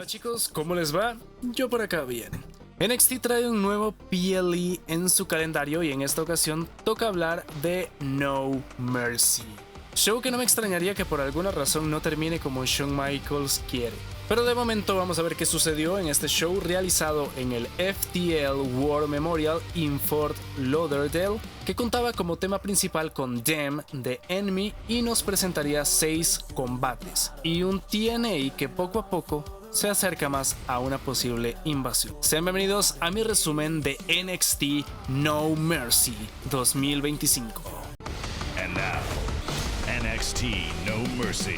Hola chicos, ¿cómo les va? Yo por acá bien. NXT trae un nuevo PLE en su calendario y en esta ocasión toca hablar de No Mercy. Show que no me extrañaría que por alguna razón no termine como Shawn Michaels quiere. Pero de momento vamos a ver qué sucedió en este show realizado en el FTL War Memorial in Fort Lauderdale, que contaba como tema principal con Dem de Enemy y nos presentaría 6 combates y un TNA que poco a poco se acerca más a una posible invasión. Sean bienvenidos a mi resumen de NXT No Mercy 2025. And now, NXT No Mercy.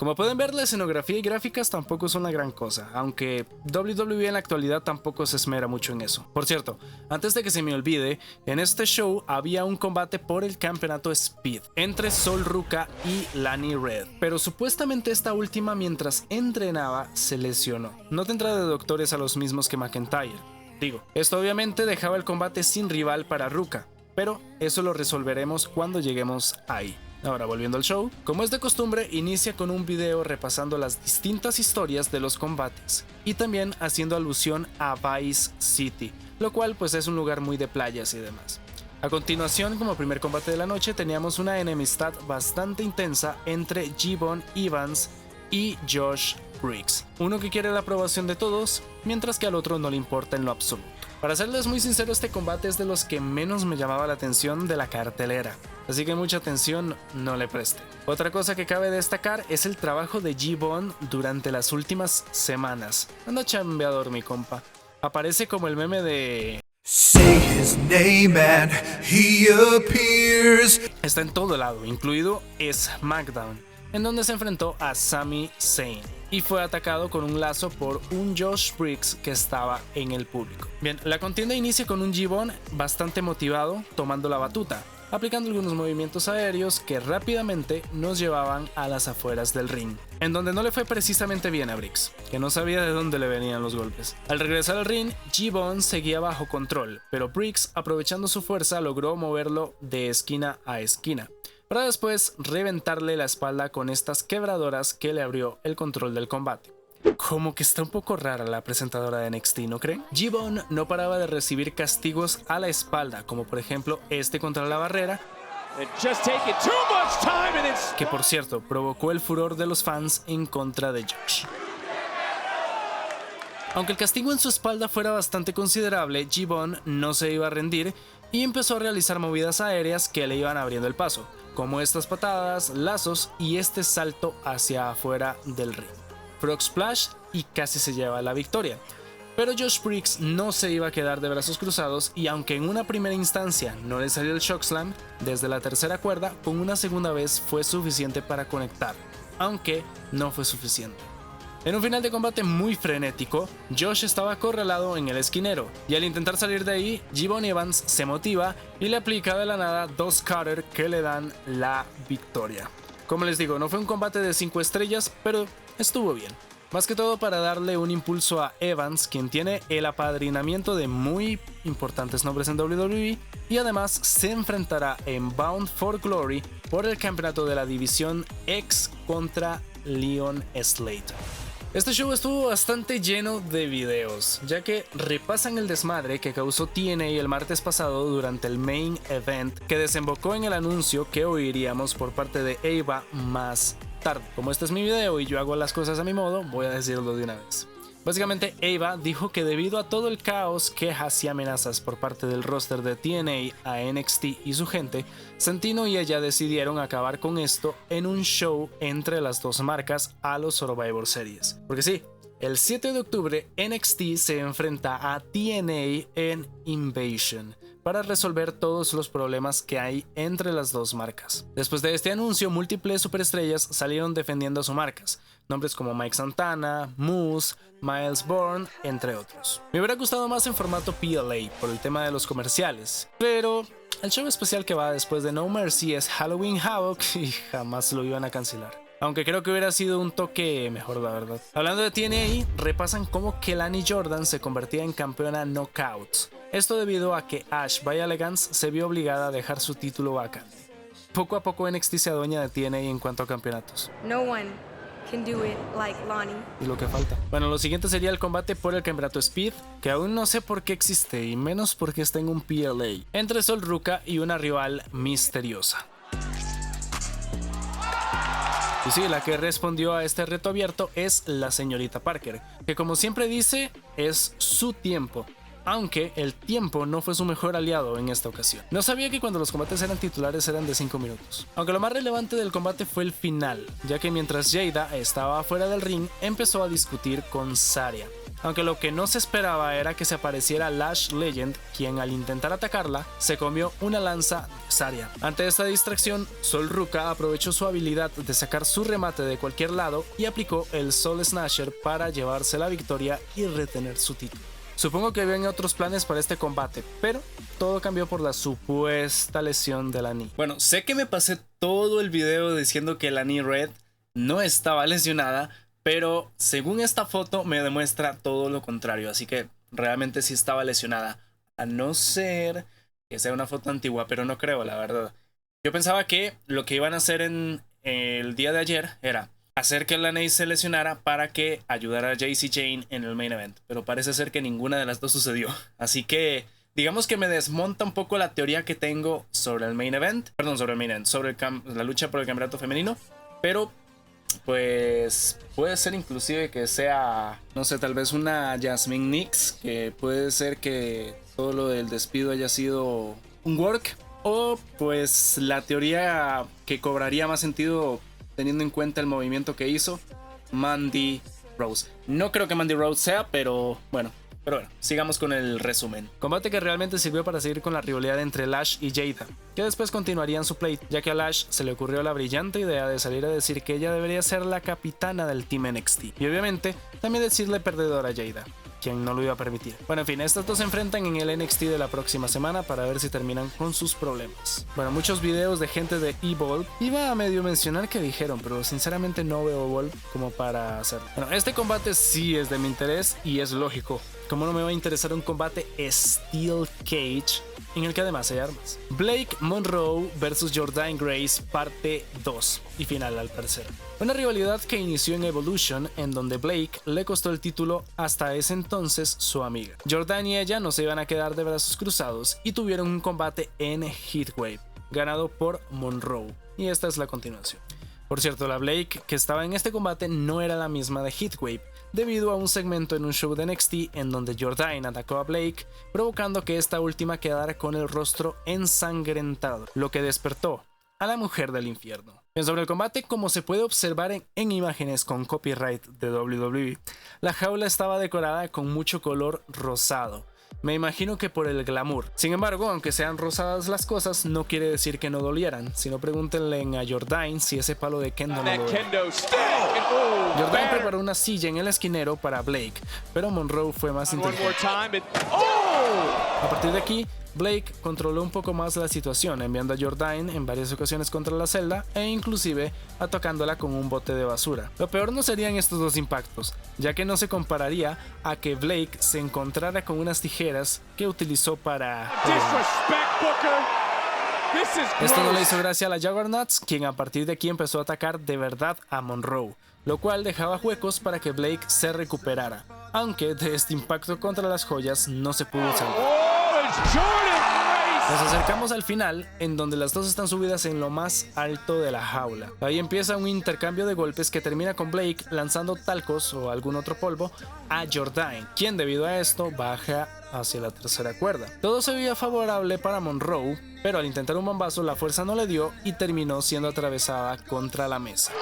Como pueden ver, la escenografía y gráficas tampoco son la gran cosa, aunque WWE en la actualidad tampoco se esmera mucho en eso. Por cierto, antes de que se me olvide, en este show había un combate por el campeonato Speed entre Sol Ruka y Lani Red, pero supuestamente esta última mientras entrenaba se lesionó. No tendrá de doctores a los mismos que McIntyre. Digo, esto obviamente dejaba el combate sin rival para Ruka, pero eso lo resolveremos cuando lleguemos ahí. Ahora volviendo al show, como es de costumbre, inicia con un video repasando las distintas historias de los combates y también haciendo alusión a Vice City, lo cual pues es un lugar muy de playas y demás. A continuación, como primer combate de la noche, teníamos una enemistad bastante intensa entre Gibbon Evans y Josh Briggs, uno que quiere la aprobación de todos, mientras que al otro no le importa en lo absoluto. Para serles muy sincero, este combate es de los que menos me llamaba la atención de la cartelera, así que mucha atención no le preste. Otra cosa que cabe destacar es el trabajo de Gibbon durante las últimas semanas. Anda chambeador mi compa. Aparece como el meme de Say his name and he appears. Está en todo lado, incluido SmackDown, en donde se enfrentó a Sami Zayn y fue atacado con un lazo por un Josh Briggs que estaba en el público. Bien, la contienda inicia con un Gibbon bastante motivado tomando la batuta, aplicando algunos movimientos aéreos que rápidamente nos llevaban a las afueras del ring, en donde no le fue precisamente bien a Briggs, que no sabía de dónde le venían los golpes. Al regresar al ring, Gibbon seguía bajo control, pero Briggs, aprovechando su fuerza, logró moverlo de esquina a esquina, para después reventarle la espalda con estas quebradoras que le abrió el control del combate. Como que está un poco rara la presentadora de NXT, ¿no creen? Gibbon no paraba de recibir castigos a la espalda, como por ejemplo este contra la barrera, que por cierto provocó el furor de los fans en contra de Josh. Aunque el castigo en su espalda fuera bastante considerable, Gibbon no se iba a rendir y empezó a realizar movidas aéreas que le iban abriendo el paso, como estas patadas, lazos y este salto hacia afuera del ring. Frog Splash y casi se lleva la victoria. Pero Josh Briggs no se iba a quedar de brazos cruzados y aunque en una primera instancia no le salió el Chokeslam, desde la tercera cuerda con una segunda vez fue suficiente para conectar, aunque no fue suficiente. En un final de combate muy frenético, Josh estaba acorralado en el esquinero y al intentar salir de ahí, Gibbon Evans se motiva y le aplica de la nada 2 cutter que le dan la victoria. Como les digo, no fue un combate de 5 estrellas, pero estuvo bien. Más que todo para darle un impulso a Evans, quien tiene el apadrinamiento de muy importantes nombres en WWE y además se enfrentará en Bound for Glory por el campeonato de la división X contra Leon Slater. Este show estuvo bastante lleno de videos, ya que repasan el desmadre que causó TNA el martes pasado durante el main event, que desembocó en el anuncio que oiríamos por parte de Eva más tarde. Como este es mi video y yo hago las cosas a mi modo, voy a decirlo de una vez. Básicamente, Eva dijo que debido a todo el caos, quejas y amenazas por parte del roster de TNA a NXT y su gente, Santino y ella decidieron acabar con esto en un show entre las dos marcas a los Survivor Series. Porque sí, el 7 de octubre NXT se enfrenta a TNA en Invasion para resolver todos los problemas que hay entre las dos marcas. Después de este anuncio, múltiples superestrellas salieron defendiendo a sus marcas, nombres como Mike Santana, Moose, Miles Bourne, entre otros. Me hubiera gustado más en formato PLA por el tema de los comerciales, pero el show especial que va después de No Mercy es Halloween Havoc y jamás lo iban a cancelar. Aunque creo que hubiera sido un toque mejor, la verdad. Hablando de TNA, repasan cómo Kelani Jordan se convertía en campeona Knockouts. Esto debido a que Ash by Elegance se vio obligada a dejar su título vacante. Poco a poco NXT se adueña de TNA en cuanto a campeonatos. No one can do it like Lonnie. Y lo que falta. Bueno, lo siguiente sería el combate por el campeonato Speed, que aún no sé por qué existe y menos porque está en un PLA, entre Sol Ruka y una rival misteriosa. Y sí, la que respondió a este reto abierto es la señorita Parker, que como siempre dice, es su tiempo. Aunque el tiempo no fue su mejor aliado en esta ocasión. No sabía que cuando los combates eran titulares eran de 5 minutos. Aunque lo más relevante del combate fue el final, ya que mientras Jada estaba fuera del ring, empezó a discutir con Saria. Aunque lo que no se esperaba era que se apareciera Lash Legend, quien al intentar atacarla, se comió una lanza de Saria. Ante esta distracción, Sol Ruka aprovechó su habilidad de sacar su remate de cualquier lado y aplicó el Soul Snatcher para llevarse la victoria y retener su título. Supongo que habían otros planes para este combate, pero todo cambió por la supuesta lesión de Lani. Bueno, sé que me pasé todo el video diciendo que Lani Red no estaba lesionada, pero según esta foto me demuestra todo lo contrario, así que realmente sí estaba lesionada. A no ser que sea una foto antigua, pero no creo, la verdad. Yo pensaba que lo que iban a hacer en el día de ayer era hacer que Lani se lesionara para que ayudara a Jacy Jayne en el main event, pero parece ser que ninguna de las dos sucedió. Así que digamos que me desmonta un poco la teoría que tengo sobre el main event, sobre la lucha por el campeonato femenino, pero pues puede ser inclusive que sea, no sé, tal vez una Jasmine Nix, que puede ser que todo lo del despido haya sido un work, o pues la teoría que cobraría más sentido teniendo en cuenta el movimiento que hizo Mandy Rose. No creo que Mandy Rose sea, pero bueno, sigamos con el resumen. Combate que realmente sirvió para seguir con la rivalidad entre Lash y Jada, que después continuarían su plate, ya que a Lash se le ocurrió la brillante idea de salir a decir que ella debería ser la capitana del Team NXT, y obviamente también decirle perdedora a Jada, quien no lo iba a permitir. Bueno, en fin, estas dos se enfrentan en el NXT de la próxima semana para ver si terminan con sus problemas. Bueno, muchos videos de gente de Evolve. Iba a medio mencionar que dijeron, pero sinceramente no veo Evolve como para hacerlo. Bueno, este combate sí es de mi interés y es lógico. ¿Cómo no me va a interesar un combate Steel Cage en el que además hay armas? Blake Monroe vs Jordynne Grace parte 2 y final al parecer. Una rivalidad que inició en Evolution, en donde Blake le costó el título hasta ese entonces su amiga. Jordynne y ella no se iban a quedar de brazos cruzados y tuvieron un combate en Heatwave, ganado por Monroe, y esta es la continuación. Por cierto, la Blake que estaba en este combate no era la misma de Heatwave, debido a un segmento en un show de NXT en donde Jordynne atacó a Blake, provocando que esta última quedara con el rostro ensangrentado, lo que despertó a la mujer del infierno. Bien, sobre el combate, como se puede observar en imágenes con copyright de WWE, la jaula estaba decorada con mucho color rosado. Me imagino que por el glamour. Sin embargo, aunque sean rosadas las cosas, no quiere decir que no dolieran. Si no, pregúntenle a Jordynne si ese palo de kendo no dolía. Jordynne preparó una silla en el esquinero para Blake, pero Monroe fue más inteligente. A partir de aquí, Blake controló un poco más la situación, enviando a Jordynne en varias ocasiones contra la celda e inclusive atacándola con un bote de basura. Lo peor no serían estos dos impactos, ya que no se compararía a que Blake se encontrara con unas tijeras que utilizó para... Esto no le hizo gracia a la Juggernauts, quien a partir de aquí empezó a atacar de verdad a Monroe, lo cual dejaba huecos para que Blake se recuperara, aunque de este impacto contra las joyas no se pudo salvar. Nos acercamos al final, en donde las dos están subidas en lo más alto de la jaula. Ahí empieza un intercambio de golpes que termina con Blake lanzando talcos o algún otro polvo a Jordynne, quien debido a esto baja hacia la tercera cuerda. Todo se veía favorable para Monroe, pero al intentar un bombazo la fuerza no le dio y terminó siendo atravesada contra la mesa.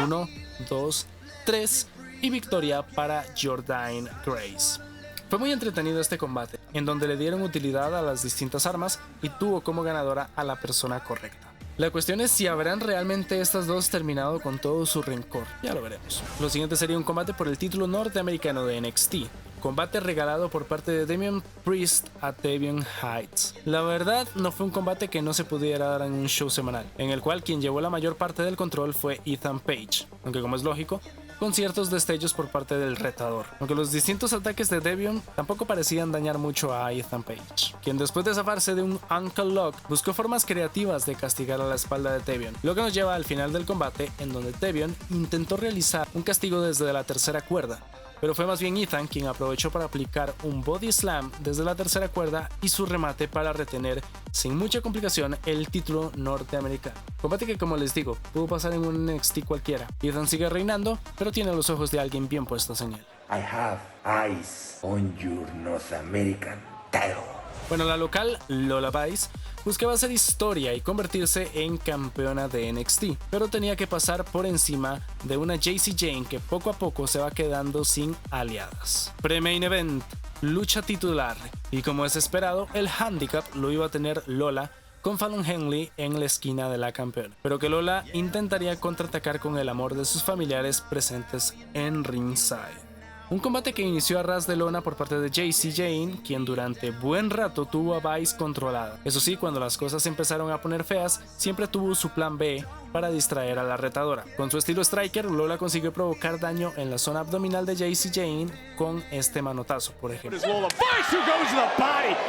1, 2, 3 y victoria para Jordynne Grace. Fue muy entretenido este combate, en donde le dieron utilidad a las distintas armas y tuvo como ganadora a la persona correcta. La cuestión es si habrán realmente estas dos terminado con todo su rencor, ya lo veremos. Lo siguiente sería un combate por el título norteamericano de NXT, combate regalado por parte de Damian Priest a Tavion Heights. La verdad, no fue un combate que no se pudiera dar en un show semanal, en el cual quien llevó la mayor parte del control fue Ethan Page, aunque como es lógico, con ciertos destellos por parte del retador, aunque los distintos ataques de Devion tampoco parecían dañar mucho a Ethan Page, quien después de zafarse de un Ankle Lock buscó formas creativas de castigar a la espalda de Devion, lo que nos lleva al final del combate en donde Devion intentó realizar un castigo desde la tercera cuerda, pero fue más bien Ethan quien aprovechó para aplicar un Body Slam desde la tercera cuerda y su remate para retener sin mucha complicación el título norteamericano. Combate que, como les digo, pudo pasar en un NXT cualquiera. Ethan sigue reinando, pero tiene los ojos de alguien bien puestos en él. I have eyes on your North American title. Bueno, la local, Lola Vice, buscaba hacer historia y convertirse en campeona de NXT, pero tenía que pasar por encima de una Jacy Jayne que poco a poco se va quedando sin aliadas. Pre-main event, lucha titular, y como es esperado, el handicap lo iba a tener Lola con Fallon Henley en la esquina de la campeona, pero que Lola intentaría contraatacar con el amor de sus familiares presentes en ringside. Un combate que inició a ras de lona por parte de Jacy Jayne, quien durante buen rato tuvo a Vice controlada. Eso sí, cuando las cosas empezaron a poner feas, siempre tuvo su plan B para distraer a la retadora. Con su estilo striker, Lola consiguió provocar daño en la zona abdominal de Jacy Jayne con este manotazo, por ejemplo.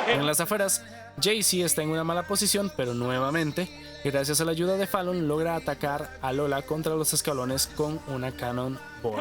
En las afueras, Jacy está en una mala posición, pero nuevamente, gracias a la ayuda de Fallon, logra atacar a Lola contra los escalones con una Cannonball.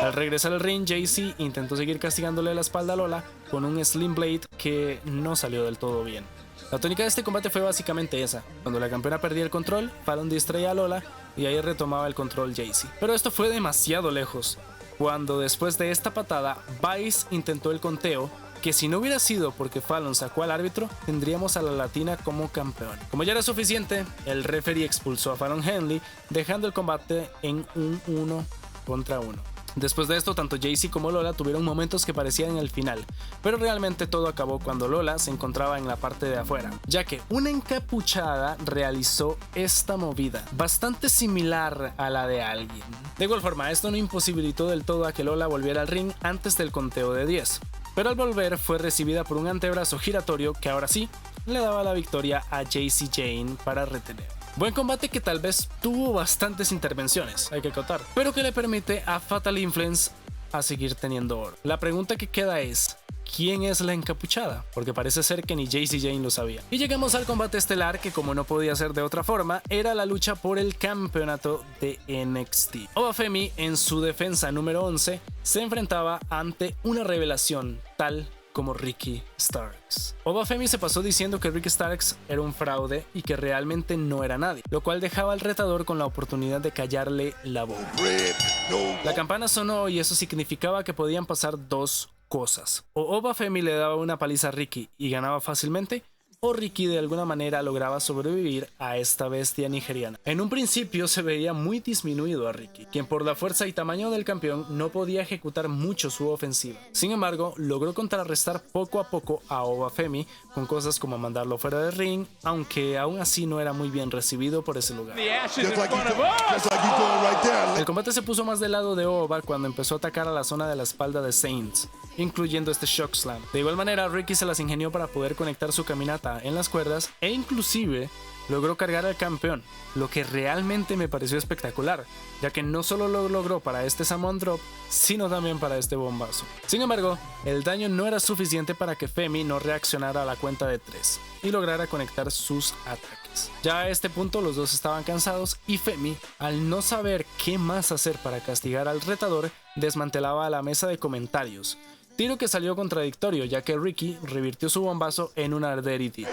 Al regresar al ring, Jacy intentó seguir castigándole la espalda a Lola con un Slim Blade que no salió del todo bien. La tónica de este combate fue básicamente esa. Cuando la campeona perdía el control, Fallon distraía a Lola y ahí retomaba el control Jacy. Pero esto fue demasiado lejos, cuando después de esta patada, Vice intentó el conteo, que si no hubiera sido porque Fallon sacó al árbitro, tendríamos a la latina como campeona. Como ya era suficiente, el referee expulsó a Fallon Henley, dejando el combate en un 1 contra 1. Después de esto, tanto Jacy como Lola tuvieron momentos que parecían el final, pero realmente todo acabó cuando Lola se encontraba en la parte de afuera, ya que una encapuchada realizó esta movida, bastante similar a la de alguien. De igual forma, esto no imposibilitó del todo a que Lola volviera al ring antes del conteo de 10, pero al volver fue recibida por un antebrazo giratorio que ahora sí le daba la victoria a Jacy Jayne para retener. Buen combate que tal vez tuvo bastantes intervenciones, hay que acotar, pero que le permite a Fatal Influence a seguir teniendo oro. La pregunta que queda es, ¿quién es la encapuchada? Porque parece ser que ni Jacy Jayne lo sabía. Y llegamos al combate estelar que, como no podía ser de otra forma, era la lucha por el campeonato de NXT. Ova Femi, en su defensa número 11, se enfrentaba ante una revelación tal como Ricky Starks. Ova Femi se pasó diciendo que Ricky Starks era un fraude y que realmente no era nadie, lo cual dejaba al retador con la oportunidad de callarle la boca. La campana sonó y eso significaba que podían pasar dos cosas: o Ova Femi le daba una paliza a Ricky y ganaba fácilmente, o Ricky de alguna manera lograba sobrevivir a esta bestia nigeriana. En un principio se veía muy disminuido a Ricky, quien por la fuerza y tamaño del campeón no podía ejecutar mucho su ofensiva. Sin embargo, logró contrarrestar poco a poco a Ova Femi con cosas como mandarlo fuera del ring, aunque aún así no era muy bien recibido por ese lugar. El combate se puso más del lado de Ova cuando empezó a atacar a la zona de la espalda de Saints, incluyendo este Shock Slam. De igual manera, Ricky se las ingenió para poder conectar su caminata en las cuerdas e inclusive logró cargar al campeón, lo que realmente me pareció espectacular, ya que no solo lo logró para este Samoan Drop, sino también para este bombazo. Sin embargo, el daño no era suficiente para que Femi no reaccionara a la cuenta de 3 y lograra conectar sus ataques. Ya a este punto los dos estaban cansados y Femi, al no saber qué más hacer para castigar al retador, desmantelaba la mesa de comentarios. Tiro que salió contradictorio, ya que Ricky revirtió su bombazo en una Dirty,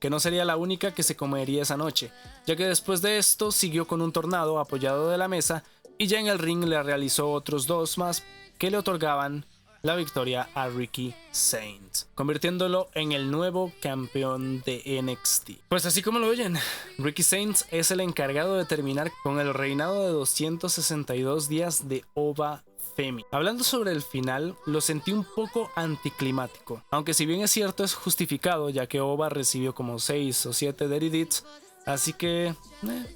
que no sería la única que se comería esa noche, ya que después de esto siguió con un tornado apoyado de la mesa y ya en el ring le realizó otros dos más que le otorgaban la victoria a Ricky Saints, convirtiéndolo en el nuevo campeón de NXT. Pues así como lo oyen, Ricky Saints es el encargado de terminar con el reinado de 262 días de Ova Femi. Hablando sobre el final, lo sentí un poco anticlimático, aunque si bien es cierto es justificado, ya que Ova recibió como 6 o 7 Dirty Deeds, así que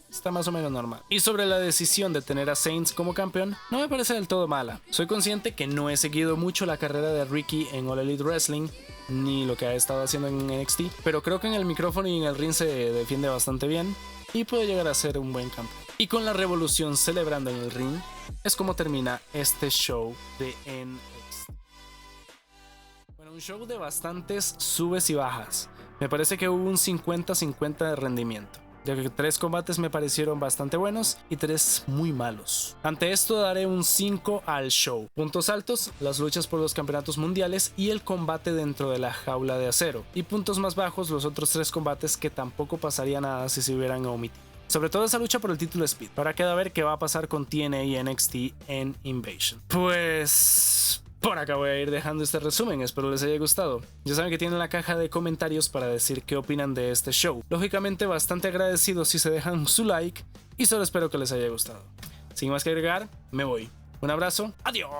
está más o menos normal. Y sobre la decisión de tener a Saints como campeón, no me parece del todo mala. Soy consciente que no he seguido mucho la carrera de Ricky en All Elite Wrestling, ni lo que ha estado haciendo en NXT, pero creo que en el micrófono y en el ring se defiende bastante bien. y puede llegar a ser un buen campeón. Y con la revolución celebrando en el ring, es como termina este show de NXT. Bueno, un show de bastantes subes y bajas. Me parece que hubo un 50-50 de rendimiento, ya que 3 combates me parecieron bastante buenos y 3 muy malos. Ante esto daré un 5 al show. Puntos altos, las luchas por los campeonatos mundiales y el combate dentro de la jaula de acero. Y puntos más bajos, los otros 3 combates que tampoco pasaría nada si se hubieran omitido. Sobre todo esa lucha por el título Speed. Ahora queda ver qué va a pasar con TNA y NXT en Invasion. Pues por acá voy a ir dejando este resumen, espero les haya gustado. Ya saben que tienen la caja de comentarios para decir qué opinan de este show. Lógicamente bastante agradecido si se dejan su like y solo espero que les haya gustado. Sin más que agregar, me voy. Un abrazo, adiós.